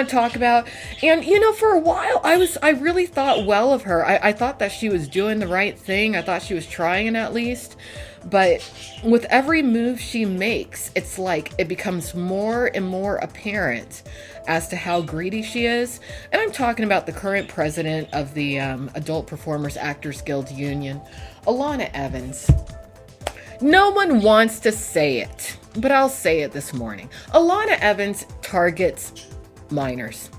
to talk about. And, for a while, I really thought well of her. I thought that she was doing the right thing. I thought she was trying at least. But with every move she makes, it's like it becomes more and more apparent as to how greedy she is. And I'm talking about the current president of the Adult Performers Actors Guild Union, Alana Evans. No one wants to say it, but I'll say it this morning. Alana Evans targets minors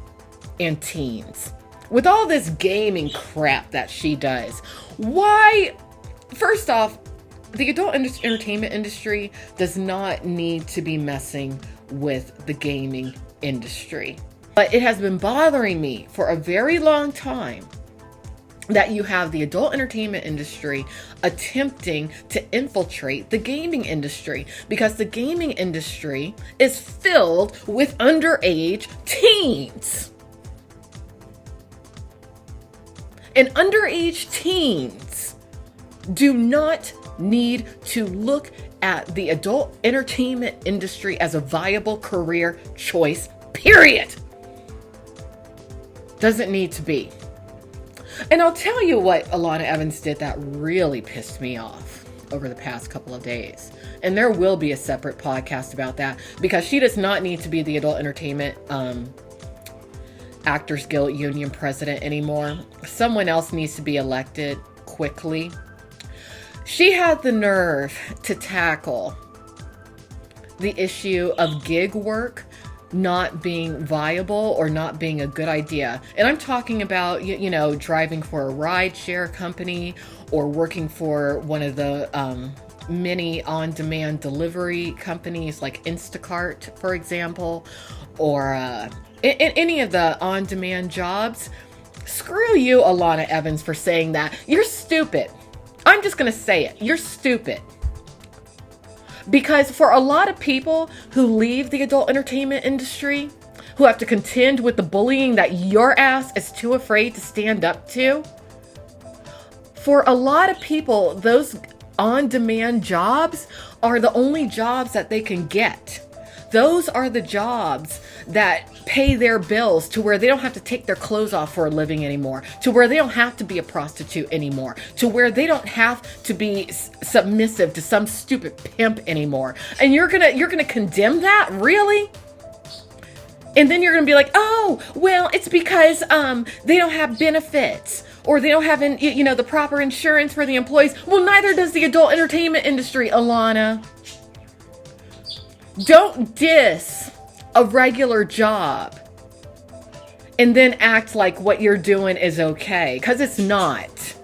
and teens with all this gaming crap that she does. Why? First off, the adult entertainment industry does not need to be messing with the gaming industry. But it has been bothering me for a very long time that you have the adult entertainment industry attempting to infiltrate the gaming industry, because the gaming industry is filled with underage teens. And underage teens do not need to look at the adult entertainment industry as a viable career choice, period. Doesn't need to be. And I'll tell you what Alana Evans did that really pissed me off over the past couple of days. And there will be a separate podcast about that, because she does not need to be the Adult Entertainment Actors Guild Union president anymore. Someone else needs to be elected quickly. She had the nerve to tackle the issue of gig work not being viable or not being a good idea. And I'm talking about, driving for a rideshare company or working for one of the many on-demand delivery companies like Instacart, for example, or in any of the on-demand jobs. Screw you, Alana Evans, for saying that. You're stupid. I'm just going to say it. You're stupid. Because for a lot of people who leave the adult entertainment industry, who have to contend with the bullying that your ass is too afraid to stand up to, for a lot of people, those on-demand jobs are the only jobs that they can get. Those are the jobs that pay their bills to where they don't have to take their clothes off for a living anymore, to where they don't have to be a prostitute anymore, to where they don't have to be submissive to some stupid pimp anymore. And you're gonna condemn that? Really? And then you're gonna be like, oh, well, it's because they don't have benefits, or they don't have the proper insurance for the employees. Well, neither does the adult entertainment industry, Alana. Don't diss a regular job and then act like what you're doing is okay, because it's not.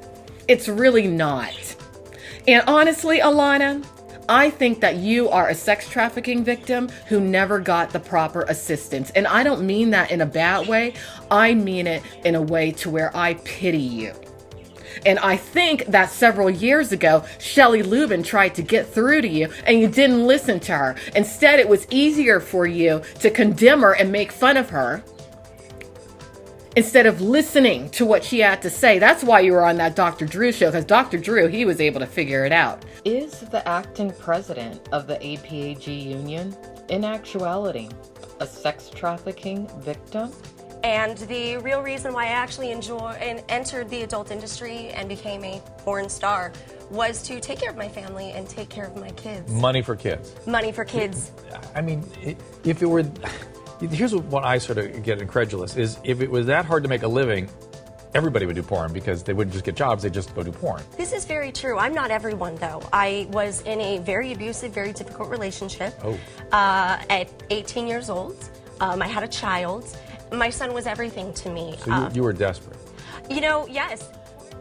It's really not. And honestly, Alana, I think that you are a sex trafficking victim who never got the proper assistance. And I don't mean that in a bad way. I mean it in a way to where I pity you. And I think that several years ago, Shelley Lubin tried to get through to you and you didn't listen to her. Instead, it was easier for you to condemn her and make fun of her instead of listening to what she had to say. That's why you were on that Dr. Drew show, because Dr. Drew, he was able to figure it out. Is the acting president of the APAG Union, in actuality, a sex trafficking victim? And the real reason why I actually entered the adult industry and became a porn star was to take care of my family and take care of my kids. Money for kids. Money for kids. I mean, if it were, here's what I sort of get incredulous, is if it was that hard to make a living, everybody would do porn, because they wouldn't just get jobs, they'd just go do porn. This is very true. I'm not everyone, though. I was in a very abusive, very difficult relationship at 18 years old. I had a child. My son was everything to me. So you were desperate. Yes.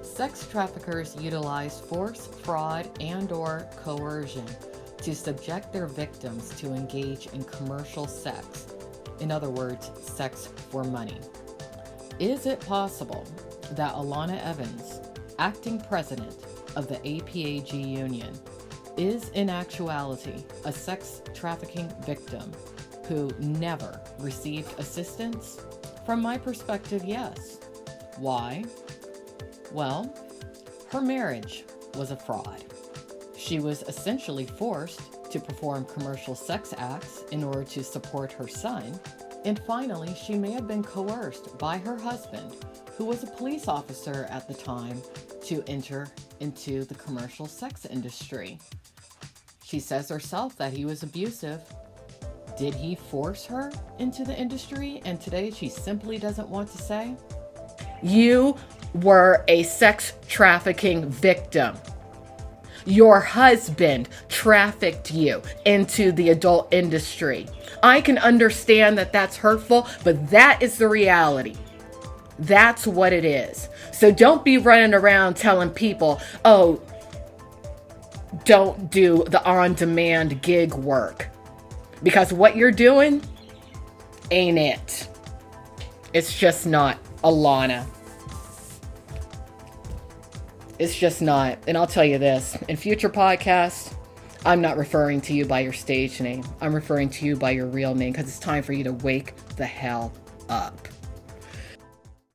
Sex traffickers utilize force, fraud, and/or coercion to subject their victims to engage in commercial sex. In other words, sex for money. Is it possible that Alana Evans, acting president of the APAG Union, is in actuality a sex trafficking victim who never received assistance? From my perspective, yes. Why? Well, her marriage was a fraud. She was essentially forced to perform commercial sex acts in order to support her son, And finally, she may have been coerced by her husband, who was a police officer at the time, to enter into the commercial sex industry. She says herself that he was abusive. Did he force her into the industry? And today she simply doesn't want to say. You were a sex trafficking victim. Your husband trafficked you into the adult industry. I can understand that that's hurtful, but that is the reality. That's what it is. So don't be running around telling people, oh, don't do the on-demand gig work. Because what you're doing ain't it. It's just not, Alana. It's just not. And I'll tell you this, in future podcasts, I'm not referring to you by your stage name. I'm referring to you by your real name because it's time for you to wake the hell up.